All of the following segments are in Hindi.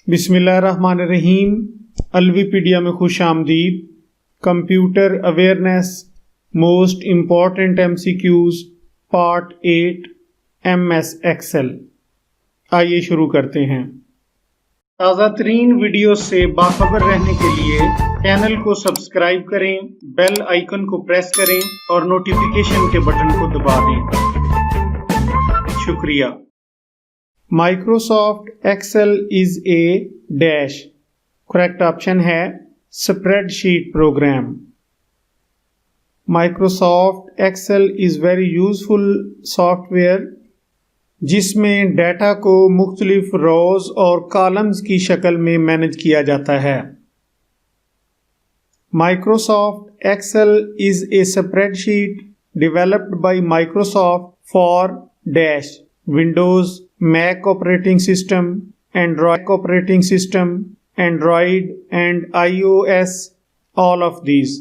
बिस्मिल्लाहिर्रहमानिर्रहीम। अलवीपीडिया में खुश आमदीद। Computer awareness most important MCQs part 8 MS Excel. आइए शुरू करते हैं। ताज़ा तरीन वीडियो से बाखबर रहने के लिए चैनल को सब्सक्राइब करें, बेल आइकन को प्रेस करें और नोटिफिकेशन के बटन को दबा दें। शुक्रिया। Microsoft Excel is a dash. Correct option है spreadsheet program. Microsoft Excel is very useful software जिसमें डाटा को मुख्तलिफ रोज और कॉलम्स की शक्ल में मैनेज किया जाता है। Microsoft Excel is a spreadsheet developed by Microsoft for dash Windows, Mac operating system, Android operating system, Android and iOS, all of these.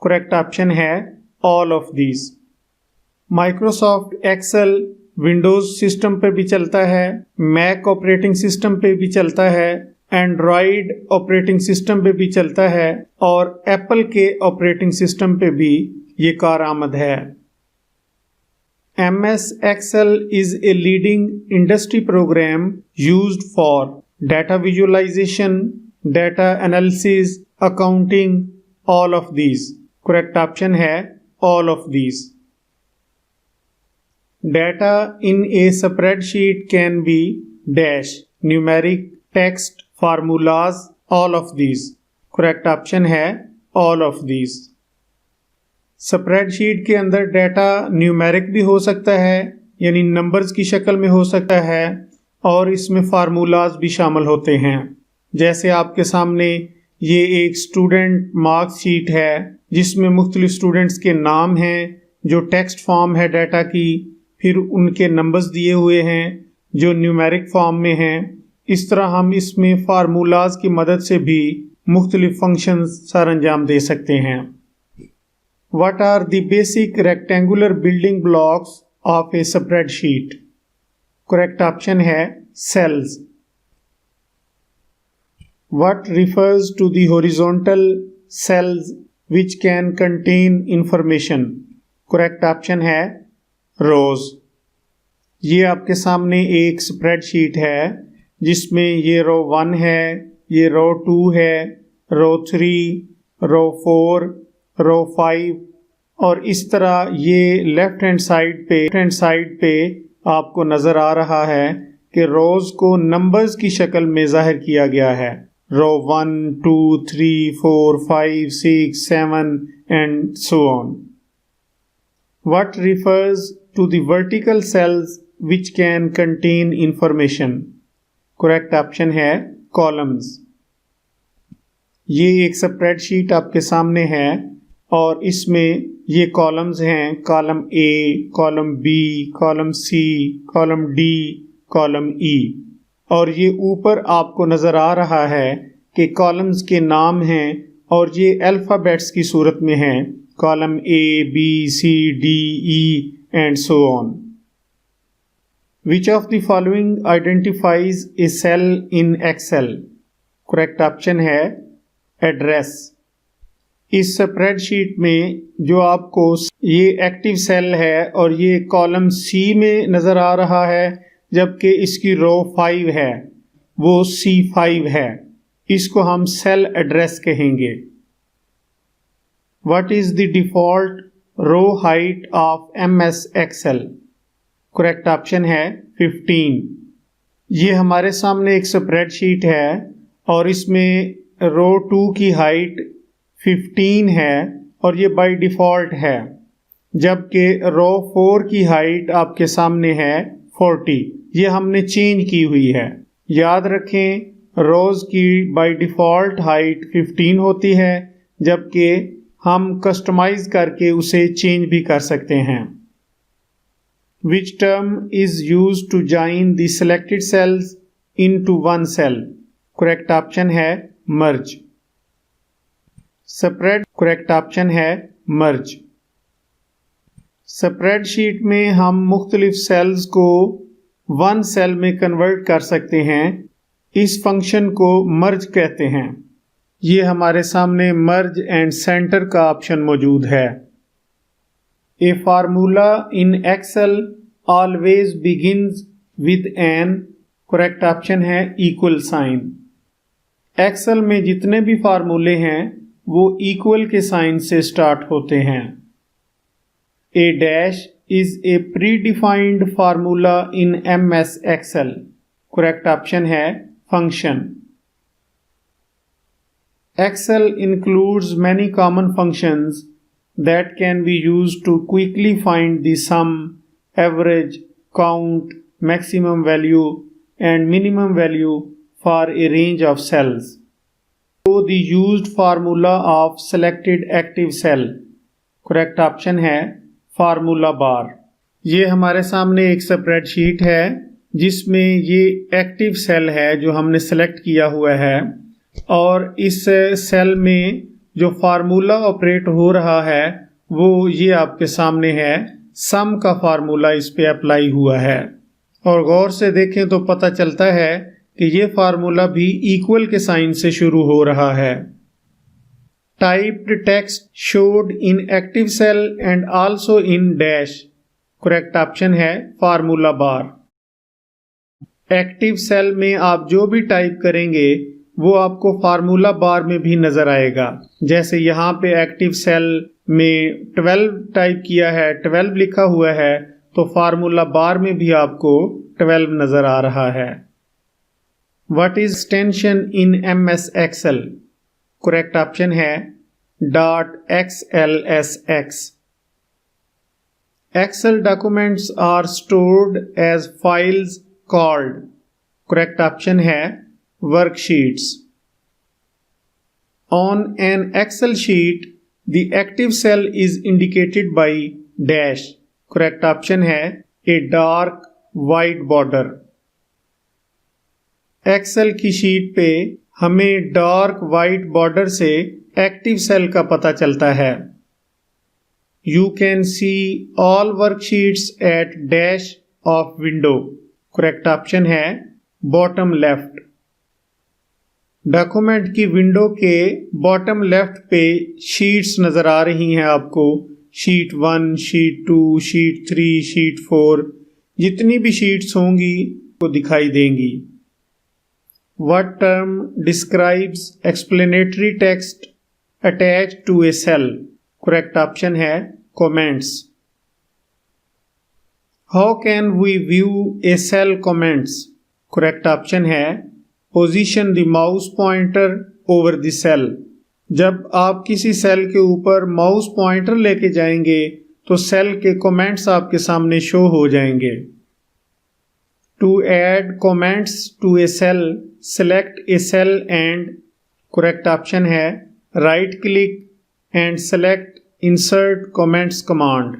Correct option है all of these. Microsoft Excel Windows system पे भी चलता है, Mac ऑपरेटिंग सिस्टम पे भी चलता है, Android ऑपरेटिंग सिस्टम पे भी चलता है और Apple के ऑपरेटिंग सिस्टम पे भी ये कारआमद है। MS Excel is a leading industry program used for data visualization, data analysis, accounting, all of these. Correct option है all of these. Data in a spreadsheet can be dash, numeric, text, formulas, all of these. Correct option है all of these. स्प्रेडशीट के अंदर डाटा न्यूमेरिक भी हो सकता है, यानी नंबर्स की शक्ल में हो सकता है, और इसमें फार्मूलाज भी शामिल होते हैं। जैसे आपके सामने ये एक स्टूडेंट मार्क्स शीट है जिसमें मुख्तलिफ स्टूडेंट्स के नाम हैं, जो टेक्स्ट फॉर्म है डाटा की, फिर उनके नंबर्स दिए हुए हैं जो न्यूमेरिक फॉर्म में हैं। इस तरह हम इसमें फार्मूलाज की मदद से भी मुख्तलिफ फंक्शंस सर अंजाम दे सकते हैं। What are the basic rectangular building blocks of a spreadsheet? Correct option है cells. What refers to the horizontal cells which can contain information? Correct option है rows. ये आपके सामने एक स्प्रेडशीट है जिसमें ये रो 1 है, ये रो 2 है, रो 3, रो 4, रो 5 और इस तरह ये लेफ्ट हैंड साइड पे आपको नज़र आ रहा है कि रोज़ को नंबर्स की शक्ल में ज़ाहिर किया गया है। रो 1, 2, 3, 4, 5, 6, 7 and so on. What refers to the vertical cells which can contain information? Correct option है columns. ये एक स्प्रेडशीट आपके सामने है और इसमें ये कॉलम्स हैं, column A, column B, column C, column D, column E, और ये ऊपर आपको नज़र आ रहा है कि कॉलम्स के नाम हैं और ये अल्फ़ाबेट्स की सूरत में हैं, column A, B, C, D, E and so on. Which of the following identifies a cell in Excel? Correct option है एड्रेस। इस स्प्रेडशीट में जो आपको ये एक्टिव सेल है और ये कॉलम C में नज़र आ रहा है, जबकि इसकी रो 5 है, वो C5 है। इसको हम सेल एड्रेस कहेंगे। What is the default row height of MS Excel? Correct option है 15। ये हमारे सामने एक स्प्रेडशीट है और इसमें रो 2 की हाइट 15 है और ये बाय डिफ़ॉल्ट है, जबकि रो 4 की हाइट आपके सामने है 40। ये हमने चेंज की हुई है। याद रखें, रोज़ की बाय डिफ़ॉल्ट हाइट 15 होती है, जबकि हम कस्टमाइज़ करके उसे चेंज भी कर सकते हैं। Which term is used to join the selected cells into one cell? Correct option है merge. स्प्रेड करेक्ट ऑप्शन है मर्ज। स्प्रेडशीट में हम मुख्तलिफ सेल्स को वन सेल में कन्वर्ट कर सकते हैं इस फंक्शन को मर्ज कहते हैं। ये हमारे सामने मर्ज एंड सेंटर का ऑप्शन मौजूद है। A formula in Excel always begins with an, correct option है इक्वल साइन। एक्सेल में जितने भी फार्मूले हैं वो इक्वल के साइन से स्टार्ट होते हैं। A dash is a pre defined formula in MS Excel, correct option है function. Excel includes many common functions that can be used to quickly find the sum, average, count, maximum value and minimum value for a range of cells. So the used formula of selected active cell, correct option है फार्मूला बार। ये हमारे सामने एक स्प्रेडशीट है जिसमें ये एक्टिव सेल है जो हमने सेलेक्ट किया हुआ है, और इस सेल में जो फार्मूला ऑपरेट हो रहा है वो ये आपके सामने है। सम का फार्मूला इस पे अप्लाई हुआ है, और गौर से देखें तो पता चलता है कि ये फार्मूला भी इक्वल के साइन से शुरू हो रहा है। Typed text showed in active cell and also in dash, correct option है फार्मूला बार। एक्टिव सेल में आप जो भी टाइप करेंगे वो आपको फार्मूला बार में भी नजर आएगा। जैसे यहाँ पे एक्टिव सेल में 12 टाइप किया है, 12 लिखा हुआ है, तो फार्मूला बार में भी आपको 12 नजर आ रहा है। What is extension in MS Excel? Correct option है .xlsx। Excel documents are stored as files called, correct option है worksheets। On an Excel sheet, the active cell is indicated by dash, correct option है a dark white border। Excel की शीट पे हमें डार्क वाइट बॉर्डर से एक्टिव सेल का पता चलता है। You can see all worksheets at dash of window, correct option है bottom left। डॉक्यूमेंट की विंडो के बॉटम लेफ्ट पे शीट्स नजर आ रही हैं आपको। शीट 1, शीट 2, शीट 3, शीट 4, जितनी भी शीट्स होंगी वो दिखाई देंगी। What term describes explanatory text attached to a cell? Correct option है comments। How can we view a cell comments? Correct option है position the mouse pointer over the cell। जब आप किसी सेल के ऊपर माउस पॉइंटर लेके जाएंगे तो सेल के कमेंट्स आपके सामने शो हो जाएंगे। To add comments to a cell, select a cell and, correct option है right click and select insert comments command।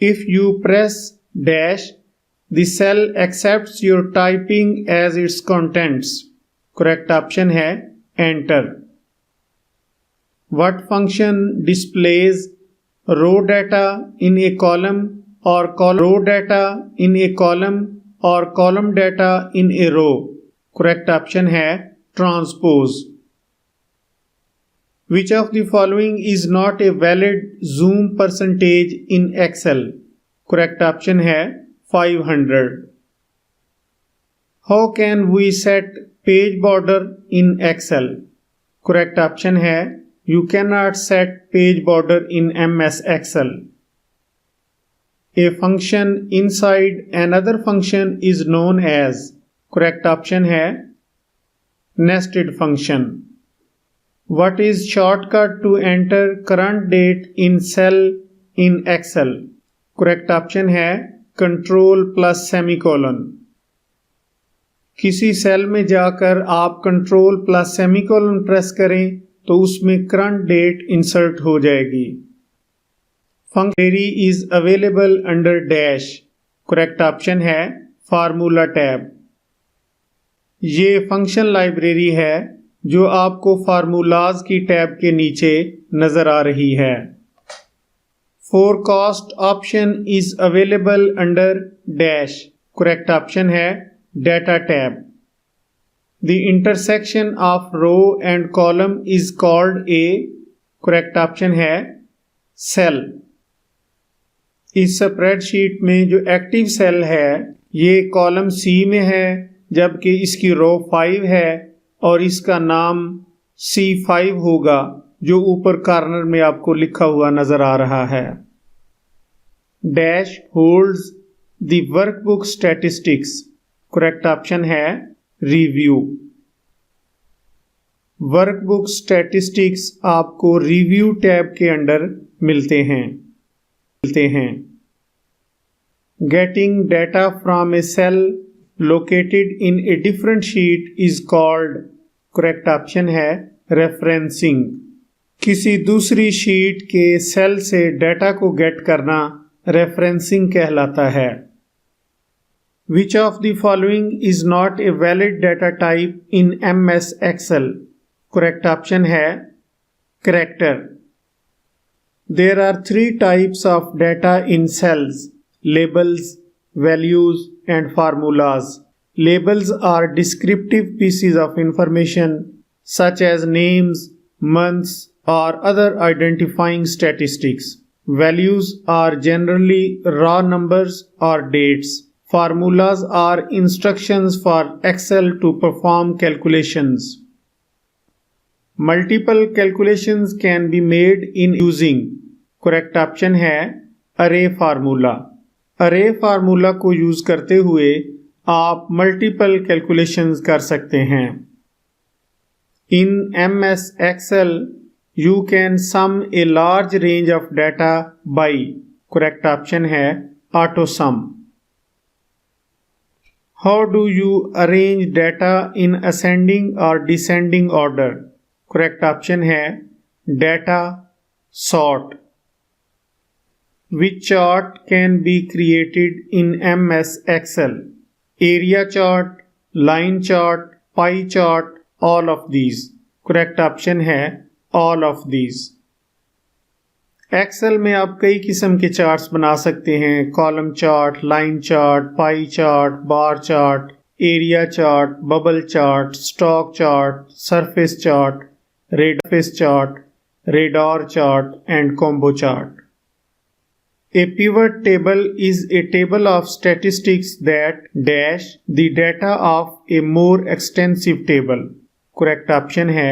If you press dash, the cell accepts your typing as its contents, correct option है enter। What function displays row data in a column or row data in a column or column data in a row? Correct option है transpose। Which of the following is not a valid zoom percentage in Excel? Correct option है 500। How can we set page border in Excel? Correct option है you cannot set page border in MS Excel। A function inside another function is known as, correct option है nested function। What is shortcut to enter current date in cell in Excel? Correct option है Control plus semicolon। किसी सेल में जाकर आप Control plus semicolon प्रेस करें तो उसमें करंट डेट इंसर्ट हो जाएगी। Query is available under dash, correct option है फार्मूला टैब। ये फंक्शन लाइब्रेरी है जो आपको फार्मूलाज की टैब के नीचे नजर आ रही है। Forecast option is available under dash, correct option है data tab. The intersection of row and column is called a, correct option है cell। इस स्प्रेडशीट में जो एक्टिव सेल है ये कॉलम सी में है, जबकि इसकी रो 5 है और इसका नाम C5 होगा, जो ऊपर कॉर्नर में आपको लिखा हुआ नजर आ रहा है। Dash holds the workbook statistics, correct option है रिव्यू। वर्कबुक स्टैटिस्टिक्स आपको रिव्यू टैब के अंडर मिलते हैं। Getting data from a cell located in a different sheet is called, correct option है रेफरेंसिंग। किसी दूसरी शीट के सेल से डेटा को गेट करना रेफरेंसिंग कहलाता है। Which of the following is not a valid data type in MS Excel? Correct option है character। There are 3 types of data in cells: labels, values, and formulas. Labels are descriptive pieces of information such as names, months, or other identifying statistics. Values are generally raw numbers or dates. Formulas are instructions for Excel to perform calculations. Multiple calculations can be made in using, correct option है array formula। array formula को यूज करते हुए आप multiple calculations कर सकते हैं। In MS Excel, you can sum a large range of data by, correct option है auto sum। How do you arrange data in ascending or descending order? Correct option है data sort। Which chart can be created in MS Excel? Area chart, line chart, pie chart, all of these। Correct option है all of these। एक्सेल में आप कई किस्म के चार्ट्स बना सकते हैं: column chart, line chart, pie chart, bar chart, area chart, bubble chart, stock chart, surface chart, radar chart and combo chart. A pivot table is a table of statistics that dash the data of a more extensive table। Correct option है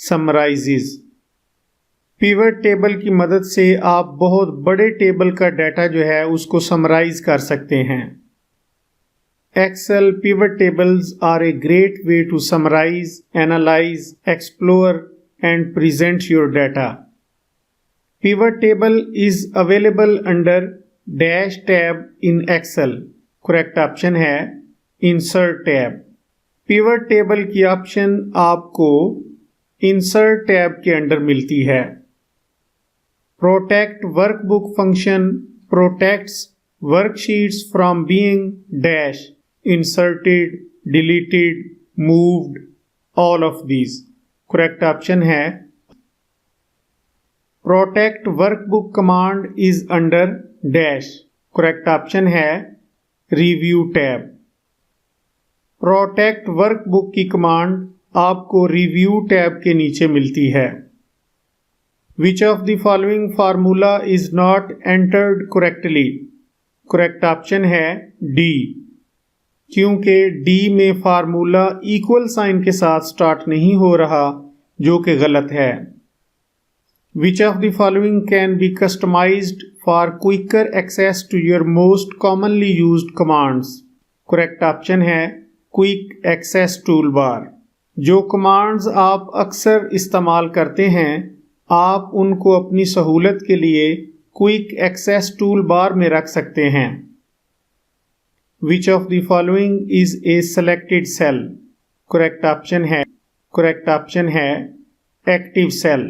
summarizes। पिवट टेबल की मदद से आप बहुत बड़े टेबल का डाटा जो है उसको समराइज कर सकते हैं। Excel pivot tables are a great way to summarize, analyze, explore, and present your data. Pivot table is available under Dash tab in Excel। Correct option है Insert tab। Pivot table की ऑप्शन आपको Insert tab के अंडर मिलती है। Protect workbook function protects worksheets from being dash inserted, deleted, moved, all of these। Correct option है Protect workbook command is under dash। Correct option है Review tab। Protect workbook की कमांड आपको Review tab के नीचे मिलती है। Which of the following formula is not entered correctly? Correct option है D। क्योंकि D में फार्मूला इक्वल साइन के साथ स्टार्ट नहीं हो रहा, जो कि गलत है। Which of the following can be customized for quicker access to your most commonly used commands? Correct option है Quick Access Toolbar। जो कमांड्स आप अक्सर इस्तेमाल करते हैं, आप उनको अपनी सहूलत के लिए Quick Access Toolbar में रख सकते हैं। Which of the following is a selected cell? Correct option है Active Cell।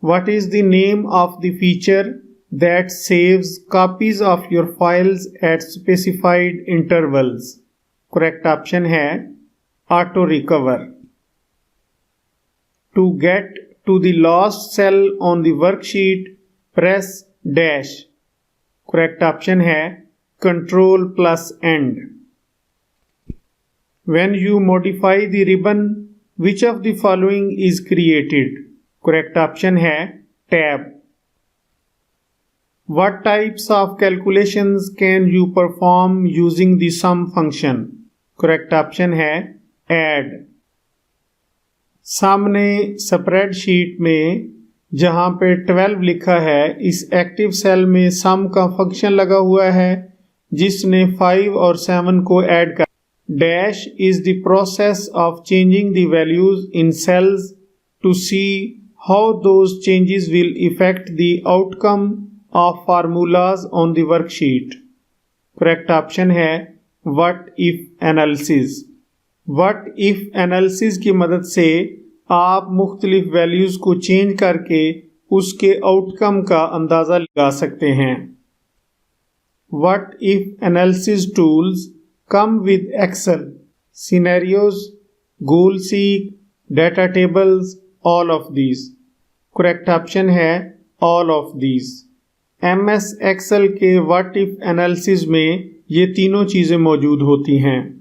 What is the name of the feature that saves copies of your files at specified intervals? Correct option है Auto Recover। To get to the last cell on the worksheet, press dash। Correct option है Control plus End। When you modify the ribbon, which of the following is created? Correct option है tab. What types of calculations can you perform using the sum function? Correct option है add. सामने स्प्रेडशीट में जहां पे 12 लिखा है, इस एक्टिव सेल में सम का फंक्शन लगा हुआ है जिसने 5 और 7 को ऐड कर. Dash is the process of changing the values in cells to see how those changes will affect the outcome of formulas on the worksheet. Correct option है what if analysis. What if analysis की मदद से आप मुख्तलिफ वैल्यूज को चेंज करके उसके आउटकम का अंदाज़ा लगा सकते हैं. What if analysis tools come with Excel, scenarios, goal seek, data tables, all of these. Correct option है all of these. MS Excel के व्हाट इफ एनालिसिस में ये तीनों चीज़ें मौजूद होती हैं.